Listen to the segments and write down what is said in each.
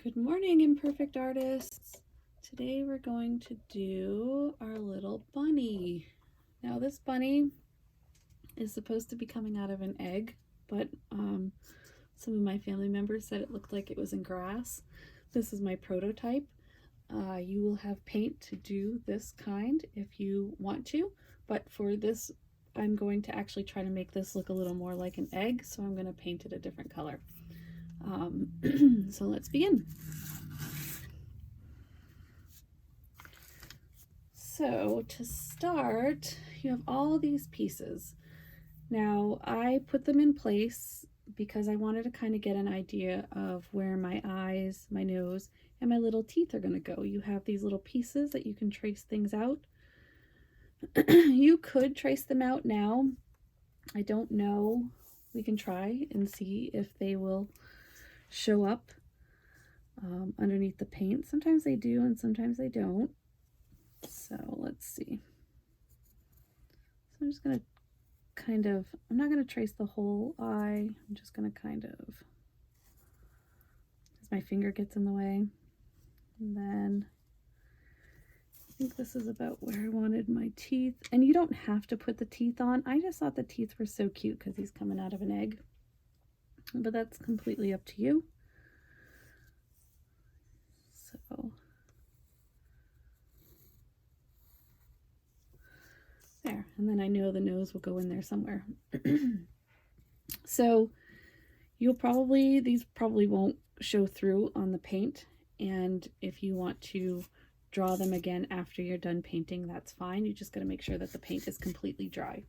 Good morning, imperfect artists. Today we're going to do our little bunny. Now this bunny is supposed to be coming out of an egg, but some of my family members said it looked like it was in grass. This is my prototype. You will have paint to do this kind if you want to, but for this I'm going to actually try to make this look a little more like an egg, so I'm going to paint it a different color. So let's begin. So to start, you have all these pieces. Now I put them in place because I wanted to kind of get an idea of where my eyes, my nose, and my little teeth are going to go. You have these little pieces that you can trace things out. You could trace them out now. I don't know. We can try and see if they will show up underneath the paint. Sometimes they do and sometimes they don't. So let's see. So I'm just going to I'm not going to trace the whole eye. I'm just going to as my finger gets in the way. And then I think this is about where I wanted my teeth. And you don't have to put the teeth on. I just thought the teeth were so cute because he's coming out of an egg. But that's completely up to you. So there. And then I know the nose will go in there somewhere. So these probably won't show through on the paint, and if you want to draw them again after you're done painting, that's fine. You just got to make sure that the paint is completely dry.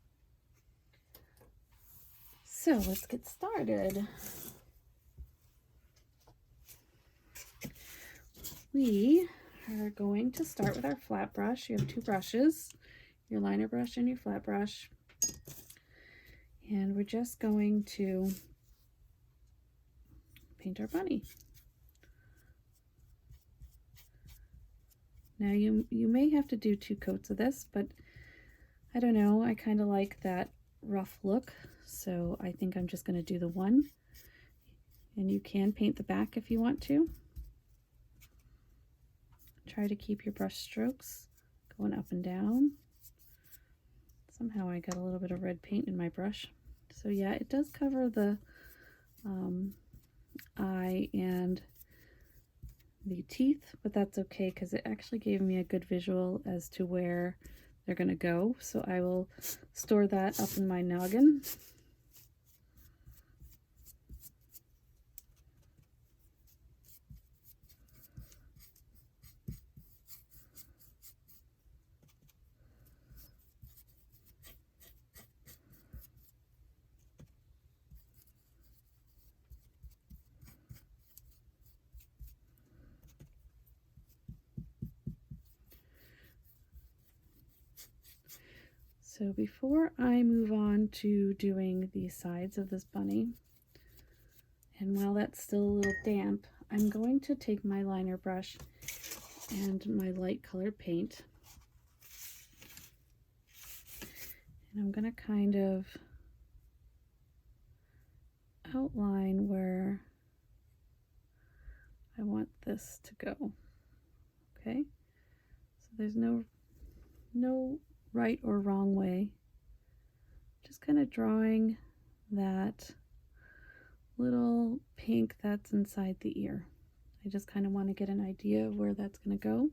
So let's get started. We are going to start with our flat brush. You have two brushes, your liner brush and your flat brush, and we're just going to paint our bunny. Now you may have to do 2 coats of this, but I don't know, I kind of like that rough look, so I think I'm just going to do the one. And you can paint the back if you want to. Try to keep your brush strokes going up and down. Somehow I got a little bit of red paint in my brush. So yeah, it does cover the eye and the teeth, but that's okay because it actually gave me a good visual as to where they're going to go. So I will store that up in my noggin. So before I move on to doing the sides of this bunny, and while that's still a little damp, I'm going to take my liner brush and my light colored paint, and I'm going to kind of outline where I want this to go. Okay, so there's no right or wrong way. Just kind of drawing that little pink that's inside the ear. I just kind of want to get an idea of where that's going to go.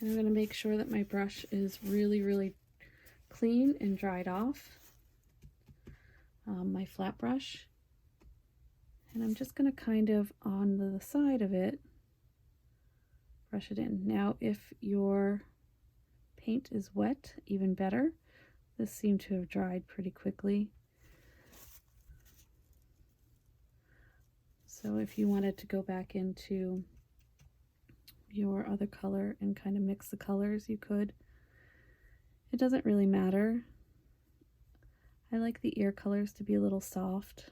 And I'm going to make sure that my brush is really clean and dried off. My flat brush. And I'm just going to kind of, on the side of it, brush it in. Now, if your paint is wet, even better. This seemed to have dried pretty quickly. So if you wanted to go back into your other color and kind of mix the colors, you could. It doesn't really matter. I like the ear colors to be a little soft,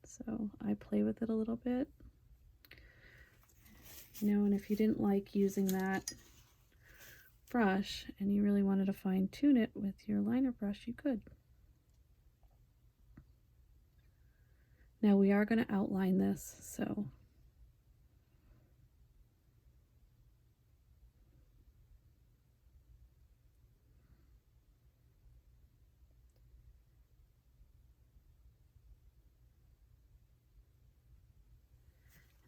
so I play with it a little bit. You know, and if you didn't like using that brush and you really wanted to fine tune it with your liner brush, you could. Now we are going to outline this, so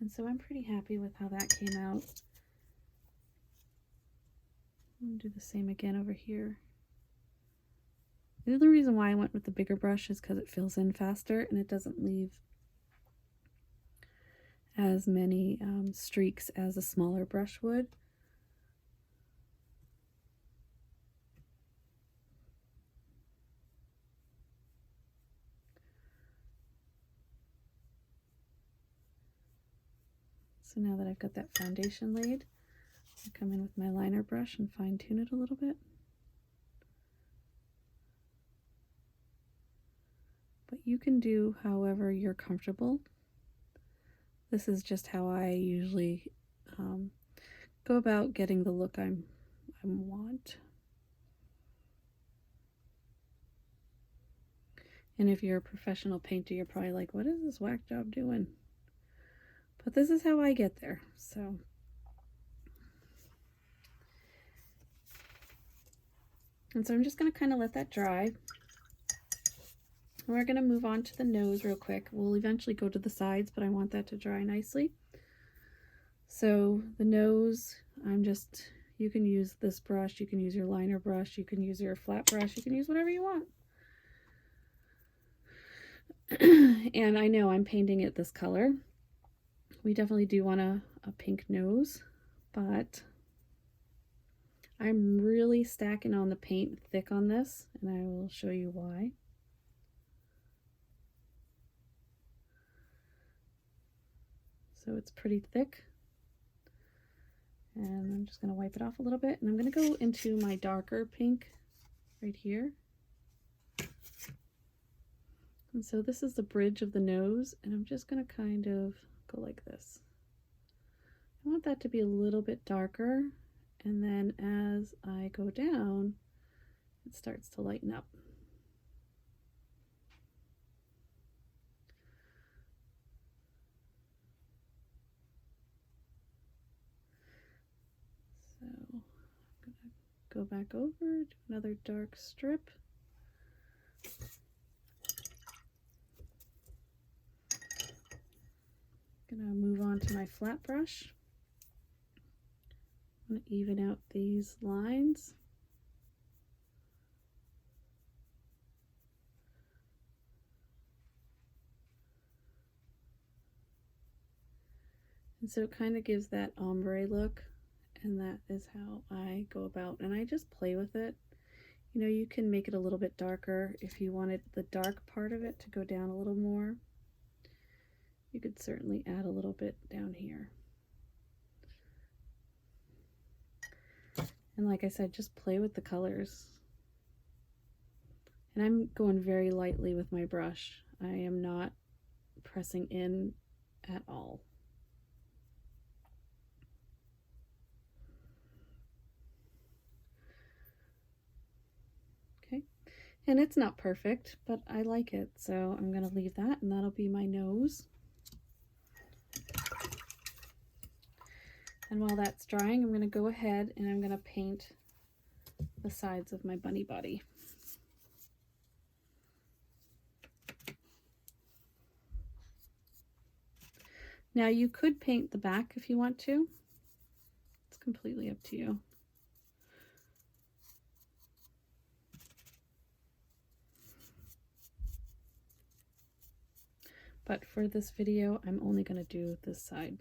and so I'm pretty happy with how that came out. I'm going to do the same again over here. The other reason why I went with the bigger brush is because it fills in faster and it doesn't leave as many streaks as a smaller brush would. So now that I've got that foundation laid, I come in with my liner brush and fine tune it a little bit. But you can do however you're comfortable. This is just how I usually go about getting the look I want. And if you're a professional painter, you're probably like, what is this whack job doing? But this is how I get there. So and so I'm just going to kind of let that dry. We're going to move on to the nose real quick. We'll eventually go to the sides, but I want that to dry nicely. So the nose, you can use this brush, you can use your liner brush, you can use your flat brush, you can use whatever you want. And I know I'm painting it this color. We definitely do want a pink nose, but I'm really stacking on the paint thick on this, and I will show you why. So it's pretty thick. And I'm just going to wipe it off a little bit, and I'm going to go into my darker pink right here. And so this is the bridge of the nose, and I'm just going to kind of go like this. I want that to be a little bit darker, and then as I go down, it starts to lighten up. So I'm going to go back over, do another dark strip. Gonna move on to my flat brush. I'm gonna even out these lines. And so it kind of gives that ombre look, and that is how I go about, and I just play with it. You know, you can make it a little bit darker if you wanted the dark part of it to go down a little more. You could certainly add a little bit down here. And like I said, just play with the colors. And I'm going very lightly with my brush. I am not pressing in at all. Okay, and it's not perfect, but I like it, so I'm going to leave that, and that'll be my nose. And while that's drying, I'm going to go ahead and I'm going to paint the sides of my bunny body. Now you could paint the back if you want to. It's completely up to you. But for this video, I'm only going to do this side.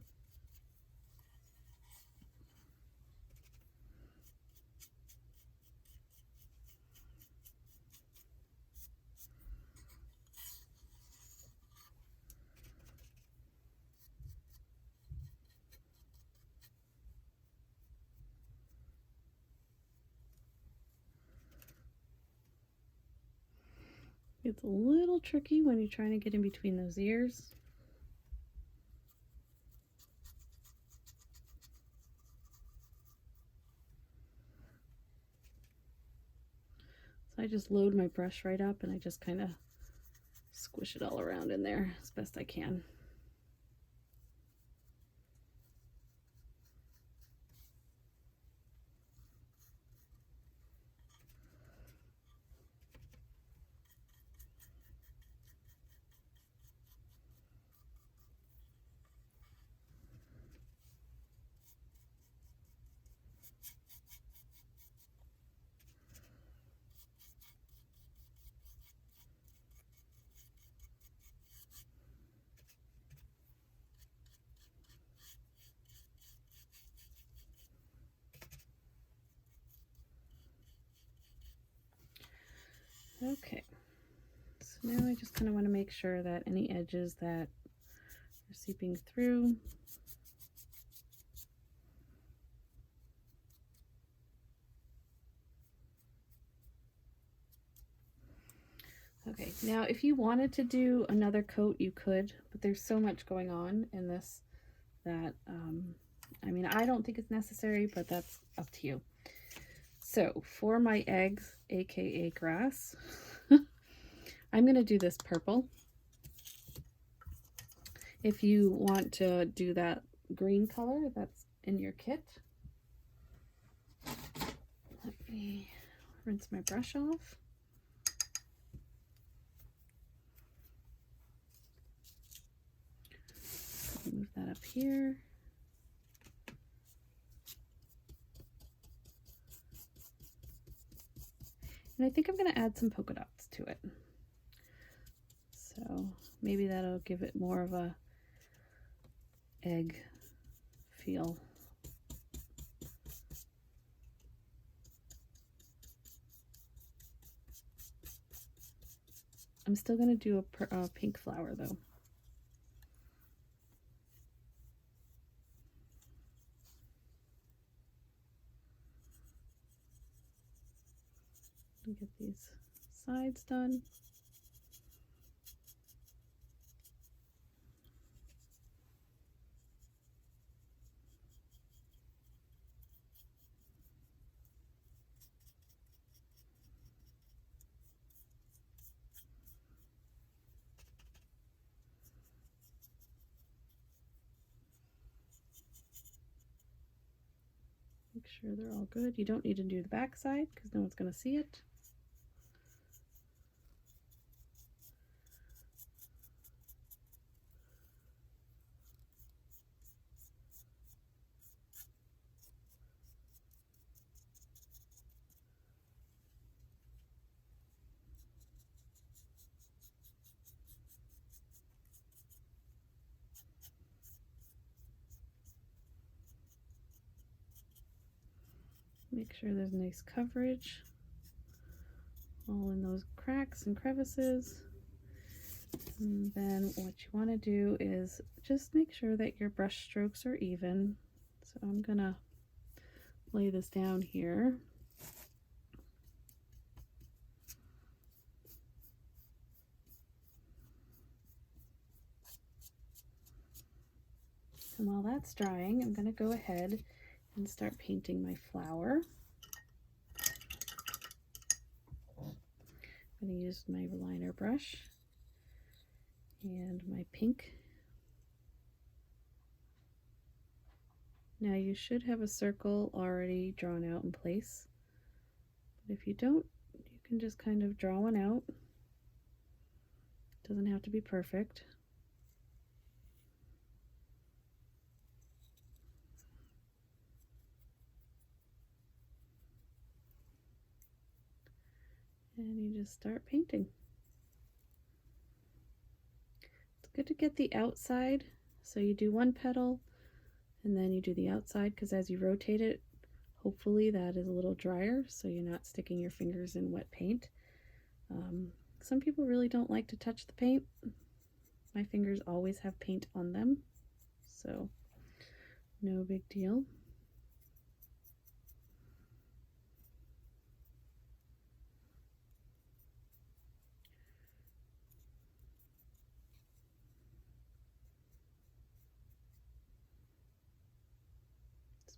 It's a little tricky when you're trying to get in between those ears. So I just load my brush right up and I just kind of squish it all around in there as best I can. Okay, so now I just kind of want to make sure that any edges that are seeping through, okay, now if you wanted to do another coat, you could, but there's so much going on in this that, I mean, I don't think it's necessary, but that's up to you. So for my eggs, aka grass, I'm going to do this purple. If you want to do that green color that's in your kit, let me rinse my brush off. Move that up here. And I think I'm going to add some polka dots to it. So maybe that'll give it more of a egg feel. I'm still going to do a pink flower though. Get these sides done. Make sure they're all good. You don't need to do the back side because no one's going to see it. Make sure there's nice coverage all in those cracks and crevices. And then what you want to do is just make sure that your brush strokes are even. So I'm gonna lay this down here. And while that's drying, I'm gonna go ahead and start painting my flower. I'm going to use my liner brush and my pink. Now you should have a circle already drawn out in place, but if you don't, you can just kind of draw one out. It doesn't have to be perfect. And you just start painting. It's good to get the outside, so you do one petal and then you do the outside, because as you rotate it, hopefully that is a little drier so you're not sticking your fingers in wet paint. Some people really don't like to touch the paint. My fingers always have paint on them, so no big deal.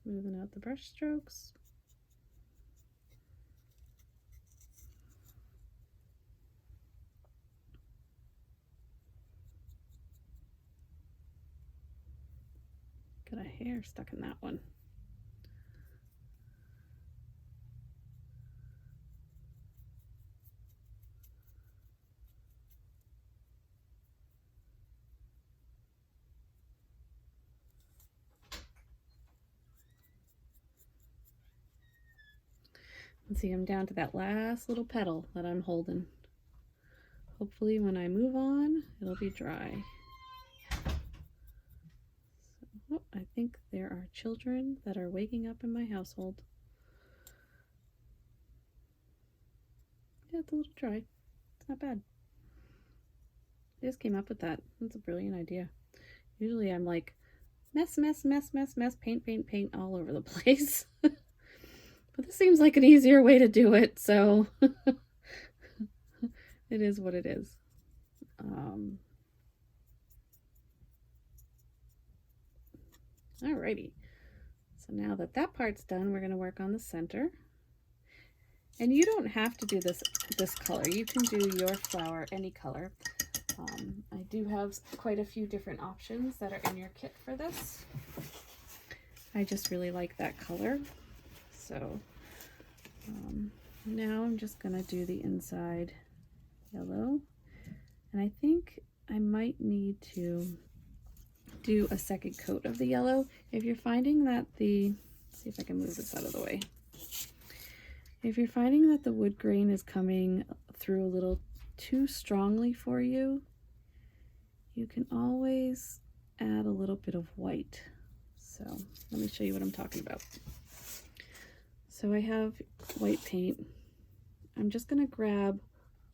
Smoothing out the brush strokes. Got a hair stuck in that one. And see, I'm down to that last little petal that I'm holding. Hopefully when I move on, it'll be dry. So, oh, I think there are children that are waking up in my household. Yeah, it's a little dry. It's not bad. I just came up with that. That's a brilliant idea. Usually I'm like, mess, mess, mess, mess, mess, paint, paint, paint all over the place. But this seems like an easier way to do it, so it is what it is. Alrighty. So now that that part's done, we're going to work on the center. And you don't have to do this color. You can do your flower any color. I do have quite a few different options that are in your kit for this. I just really like that color. So now I'm just going to do the inside yellow. And I think I might need to do a second coat of the yellow. If you're finding that let's see if I can move this out of the way. If you're finding that the wood grain is coming through a little too strongly for you, you can always add a little bit of white. So let me show you what I'm talking about. So I have white paint. I'm just going to grab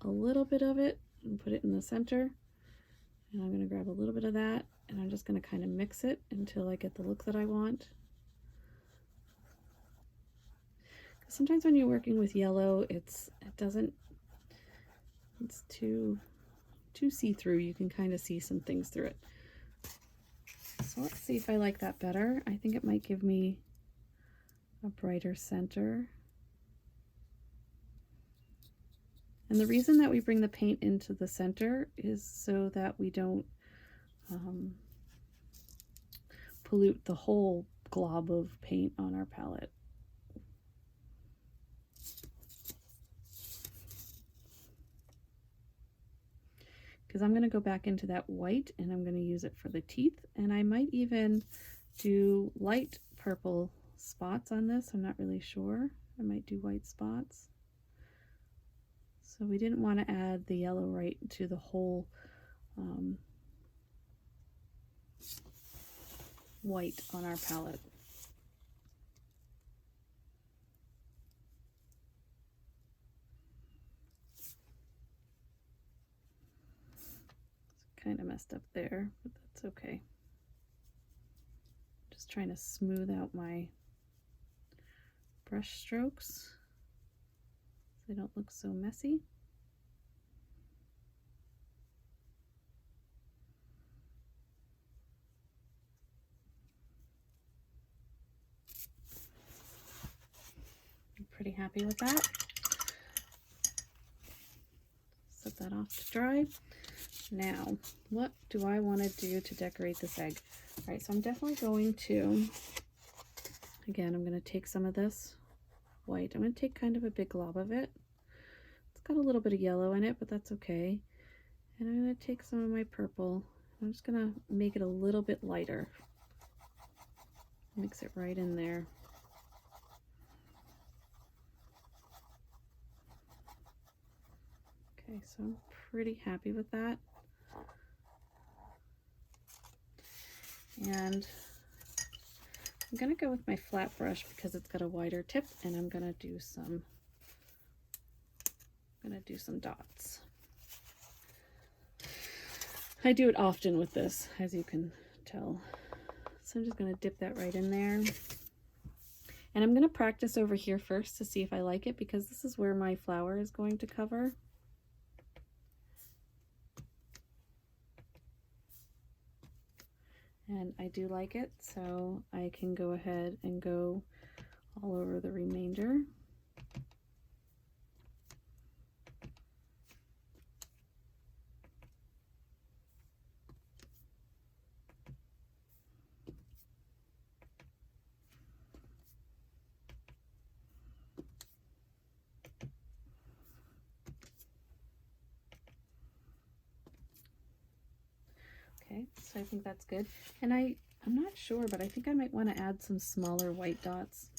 a little bit of it and put it in the center. And I'm going to grab a little bit of that, and I'm just going to kind of mix it until I get the look that I want. Sometimes when you're working with yellow, it's too see-through. You can kind of see some things through it. So let's see if I like that better. I think it might give me a brighter center. And the reason that we bring the paint into the center is so that we don't pollute the whole glob of paint on our palette. Because I'm going to go back into that white and I'm going to use it for the teeth, and I might even do light purple spots on this. I'm not really sure. I might do white spots. So we didn't want to add the yellow right to the whole white on our palette. Kind of messed up there, but that's okay. Just trying to smooth out my brush strokes so they don't look so messy. I'm pretty happy with that. Set that off to dry. Now, what do I want to do to decorate this egg? All right, so I'm definitely going to, again, I'm going to take some of this white. I'm going to take kind of a big glob of it. It's got a little bit of yellow in it, but that's okay. And I'm going to take some of my purple. I'm just going to make it a little bit lighter. Mix it right in there. Okay, so I'm pretty happy with that. And I'm going to go with my flat brush because it's got a wider tip, and I'm going to do some dots. I do it often with this, as you can tell. So I'm just going to dip that right in there. And I'm going to practice over here first to see if I like it, because this is where my flower is going to cover. And I do like it, so I can go ahead and go all over the remainder. I think that's good. And I'm not sure, but I think I might want to add some smaller white dots.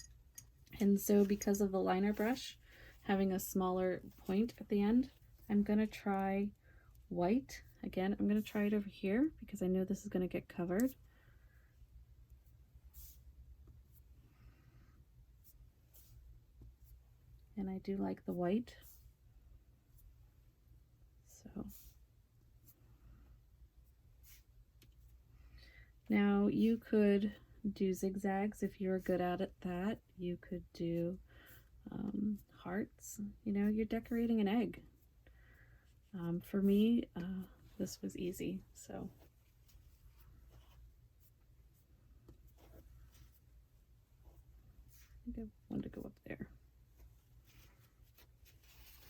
And so because of the liner brush having a smaller point at the end, I'm going to try white. Again, I'm going to try it over here because I know this is going to get covered. And I do like the white. So now you could do zigzags if you're good at it. That you could do hearts. You know, you're decorating an egg. For me, this was easy, so. I think I wanted to go up there.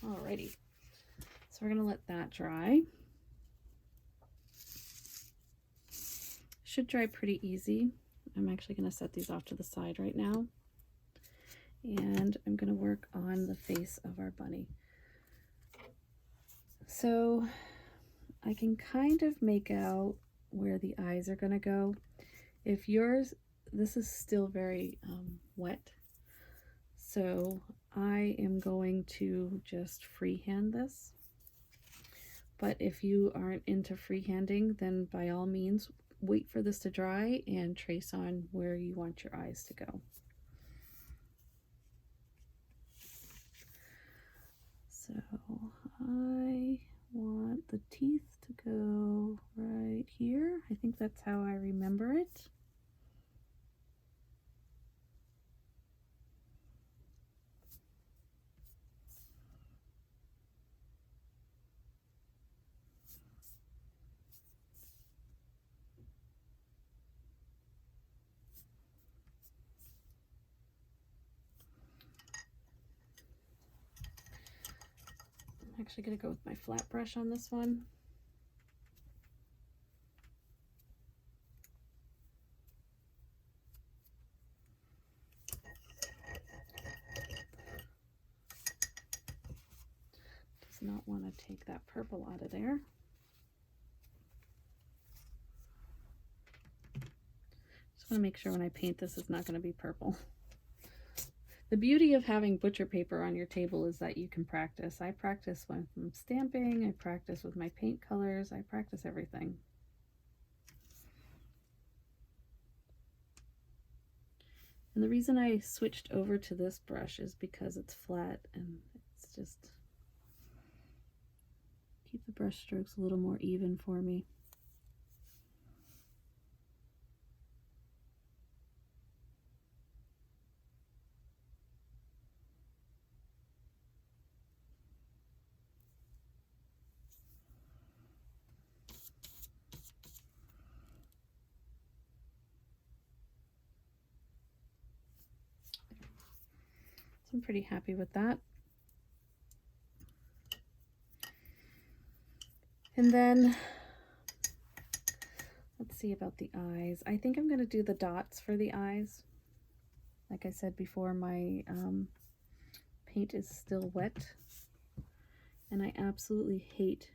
Alrighty, so we're gonna let that dry. Should dry pretty easy. I'm actually gonna set these off to the side right now. And I'm gonna work on the face of our bunny. So I can kind of make out where the eyes are gonna go. If yours, this is still very wet, so I am going to just freehand this. But if you aren't into freehanding, then by all means, wait for this to dry and trace on where you want your eyes to go. So I want the teeth to go right here. I think that's how I remember it. I'm actually going to go with my flat brush on this one. Does not want to take that purple out of there. Just want to make sure when I paint this, it's not going to be purple. The beauty of having butcher paper on your table is that you can practice. I practice when I'm stamping, I practice with my paint colors, I practice everything. And the reason I switched over to this brush is because it's flat and it's just keep the brush strokes a little more even for me. So I'm pretty happy with that. And then let's see about the eyes. I think I'm going to do the dots for the eyes. Like I said before, my paint is still wet, and I absolutely hate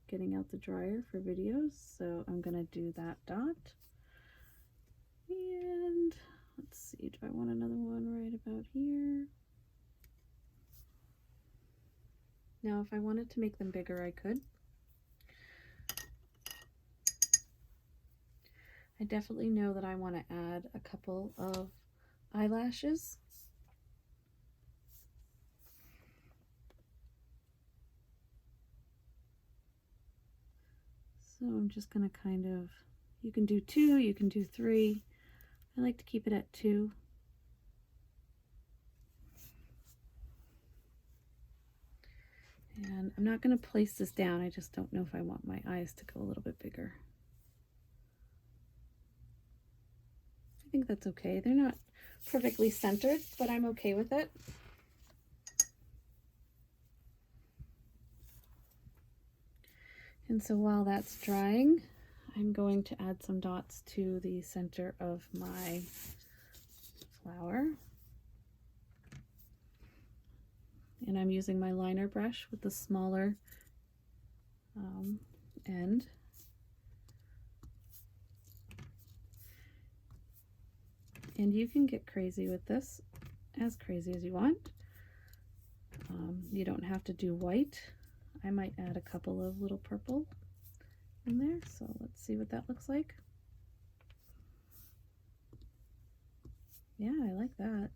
getting out the dryer for videos, so I'm going to do that dot. And let's see, do I want another one right about here? Now, if I wanted to make them bigger, I could. I definitely know that I want to add a couple of eyelashes. So I'm just going to kind of, you can do 2, you can do 3. I like to keep it at 2. And I'm not going to place this down. I just don't know if I want my eyes to go a little bit bigger. I think that's okay. They're not perfectly centered, but I'm okay with it. And so while that's drying, I'm going to add some dots to the center of my flower. And I'm using my liner brush with the smaller end. And you can get crazy with this, as crazy as you want. You don't have to do white. I might add a couple of little purple in there, so let's see what that looks like. Yeah, I like that.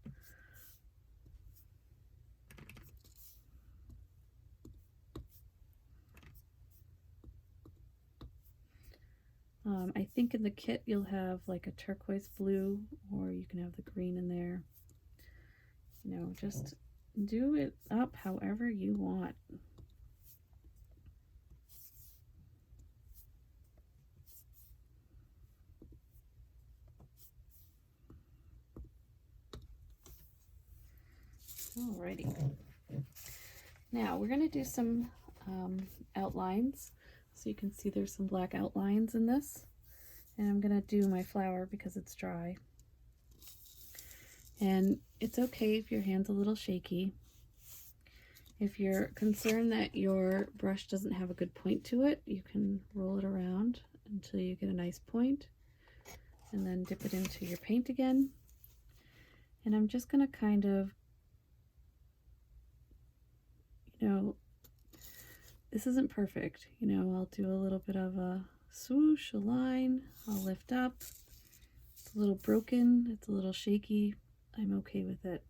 I think in the kit you'll have like a turquoise blue, or you can have the green in there. You know, just do it up however you want. Alrighty. Now we're going to do some outlines. So you can see there's some black outlines in this. And I'm going to do my flower because it's dry. And it's okay if your hand's a little shaky. If you're concerned that your brush doesn't have a good point to it, you can roll it around until you get a nice point, and then dip it into your paint again. And I'm just going to kind of, you know, this isn't perfect. You know, I'll do a little bit of a swoosh, a line, I'll lift up. It's a little broken, it's a little shaky. I'm okay with it.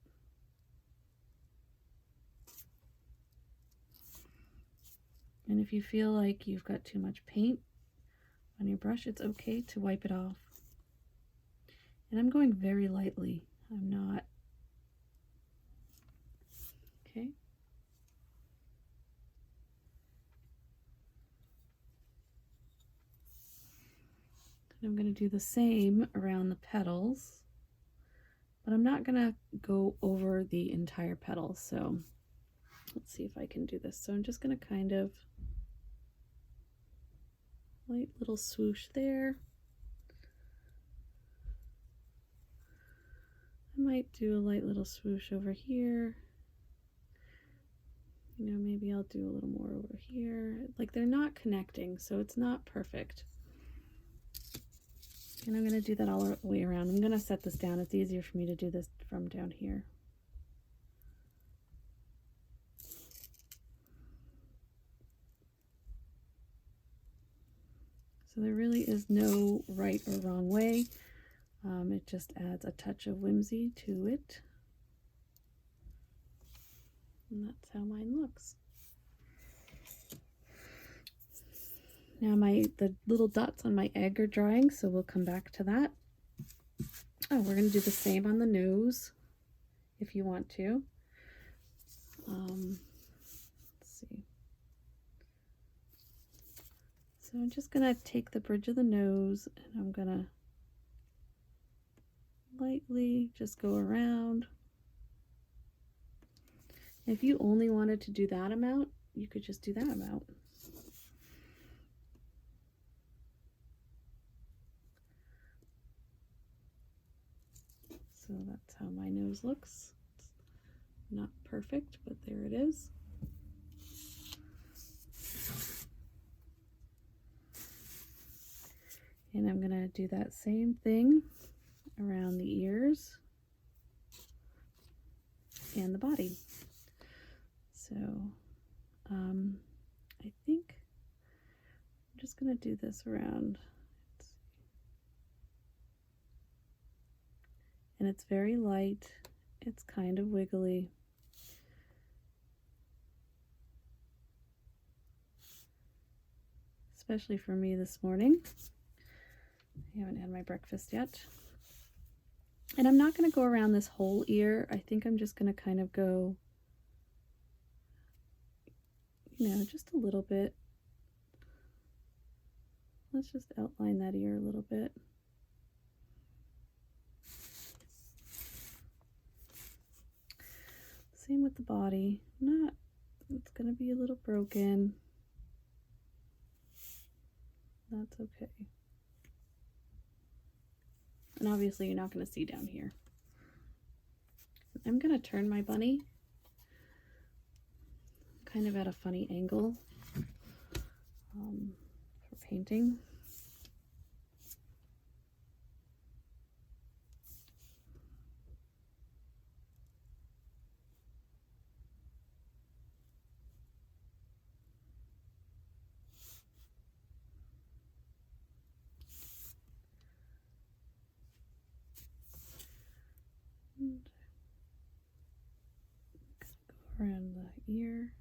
And if you feel like you've got too much paint on your brush, it's okay to wipe it off. And I'm going very lightly. I'm not. Okay. And I'm going to do the same around the petals, but I'm not going to go over the entire petal. So let's see if I can do this. So I'm just going to kind of light little swoosh there. I might do a light little swoosh over here. You know, maybe I'll do a little more over here. Like, they're not connecting, so it's not perfect. And I'm going to do that all the way around. I'm going to set this down. It's easier for me to do this from down here. So there really is no right or wrong way. It just adds a touch of whimsy to it. And that's how mine looks. Now the little dots on my egg are drying, so we'll come back to that. Oh, we're going to do the same on the nose if you want to. Let's see. So I'm just going to take the bridge of the nose and I'm going to lightly just go around. If you only wanted to do that amount, you could just do that amount. So that's how my nose looks. It's not perfect, but there it is. And I'm going to do that same thing around the ears and the body. So I think I'm just going to do this around. And it's very light. It's kind of wiggly. Especially for me this morning. I haven't had my breakfast yet. And I'm not going to go around this whole ear. I think I'm just going to kind of go, you know, just a little bit. Let's just outline that ear a little bit. Same with the body. It's going to be a little broken. That's okay. And obviously you're not going to see down here. I'm going to turn my bunny kind of at a funny angle for painting. ear.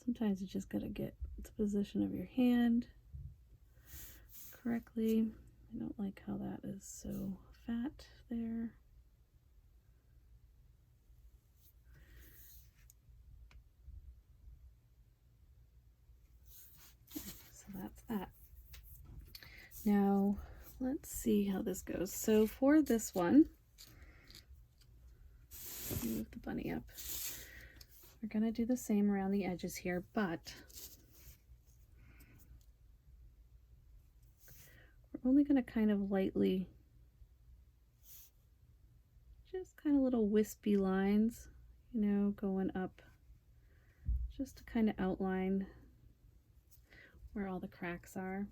Sometimes you just gotta get the position of your hand correctly. I don't like how that is so fat there. So that's that. Now let's see how this goes. So for this one, move the bunny up. We're gonna do the same around the edges here, but we're only gonna kind of lightly, just kind of little wispy lines, you know, going up, just to kind of outline where all the cracks are.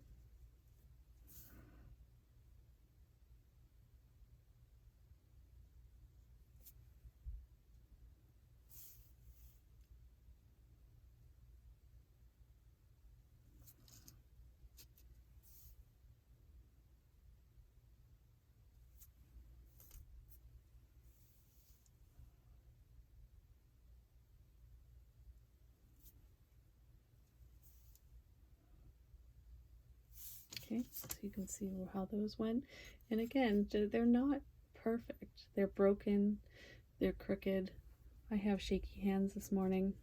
Okay, so you can see how those went. And again, they're not perfect. They're broken, they're crooked. I have shaky hands this morning.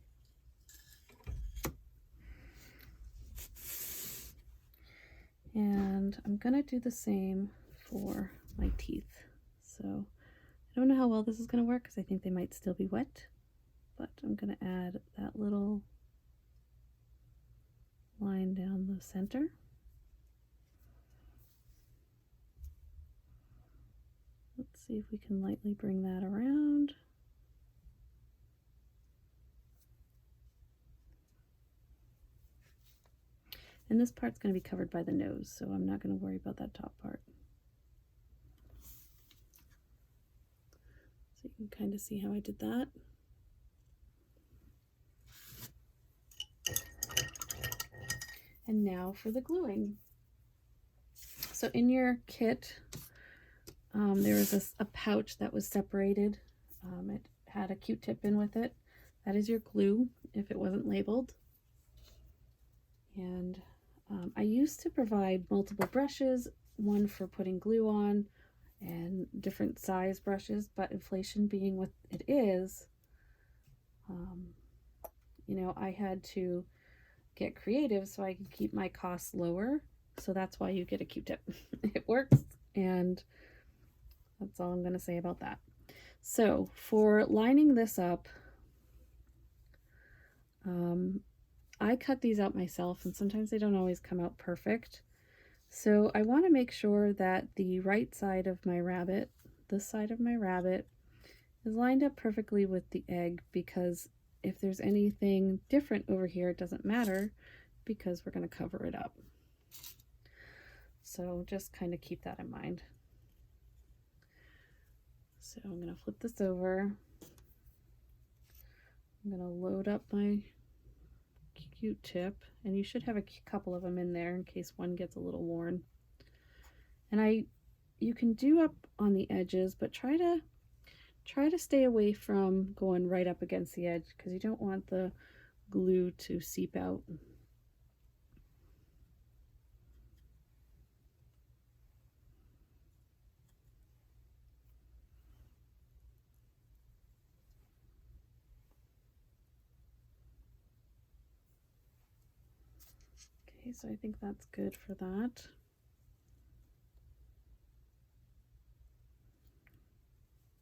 And I'm gonna do the same for my teeth. So I don't know how well this is gonna work because I think they might still be wet, but I'm gonna add that little line down the center. Let's see if we can lightly bring that around. And this part's going to be covered by the nose, so I'm not going to worry about that top part. So you can kind of see how I did that. And now for the gluing. So in your kit, there was a pouch that was separated. It had a Q-tip in with it. That is your glue if it wasn't labeled. And I used to provide multiple brushes, one for putting glue on and different size brushes, but inflation being what it is, you know, I had to get creative so I could keep my costs lower. So that's why you get a Q-tip. It works, and that's all I'm going to say about that. So for lining this up, I cut these out myself, and sometimes they don't always come out perfect. So I want to make sure that the right side of my rabbit, this side of my rabbit, is lined up perfectly with the egg, because if there's anything different over here, it doesn't matter because we're going to cover it up. So just kind of keep that in mind. So I'm going to flip this over. I'm going to load up my Q-tip, and you should have a couple of them in there in case one gets a little worn. And you can do up on the edges, but try to stay away from going right up against the edge because you don't want the glue to seep out. Okay, so I think that's good for that.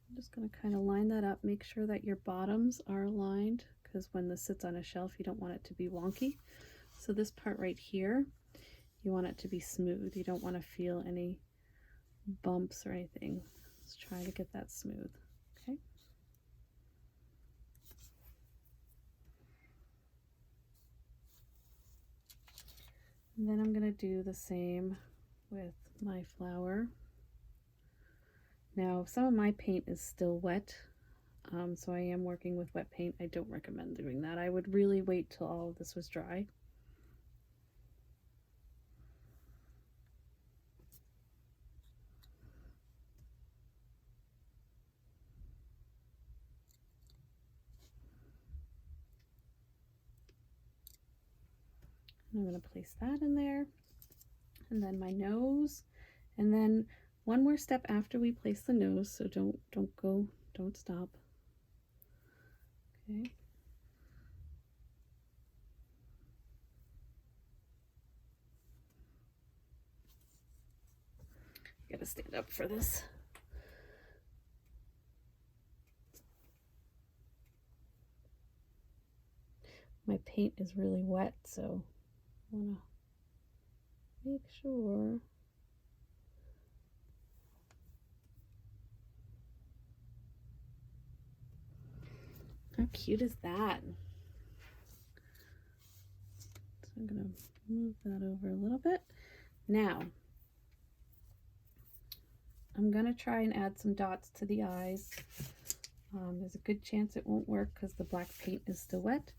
I'm just going to kind of line that up, make sure that your bottoms are aligned, because when this sits on a shelf you don't want it to be wonky. So this part right here, you want it to be smooth. You don't want to feel any bumps or anything. Let's try to get that smooth. Okay. And then I'm going to do the same with my flower. Now, some of my paint is still wet, so I am working with wet paint. I don't recommend doing that. I would really wait till all of this was dry. I'm going to place that in there, and then my nose, and then one more step after we place the nose, so don't stop. Okay. I gotta stand up for this. My paint is really wet, so I want to make sure. How cute is that? So I'm going to move that over a little bit. Now, I'm going to try and add some dots to the eyes. There's a good chance it won't work because the black paint is still wet,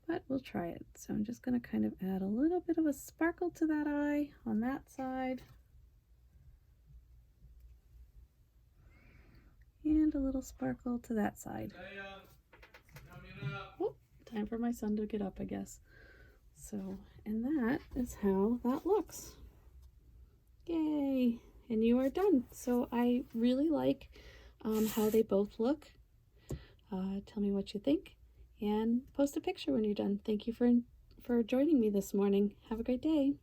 but we'll try it. So I'm just going to kind of add a little bit of a sparkle to that eye on that side. And a little sparkle to that side. Oh, time for my son to get up, I guess. So, and that is how that looks. Yay! And you are done. So I really like how they both look. Tell me what you think and post a picture when you're done. Thank you for joining me this morning. Have a great day.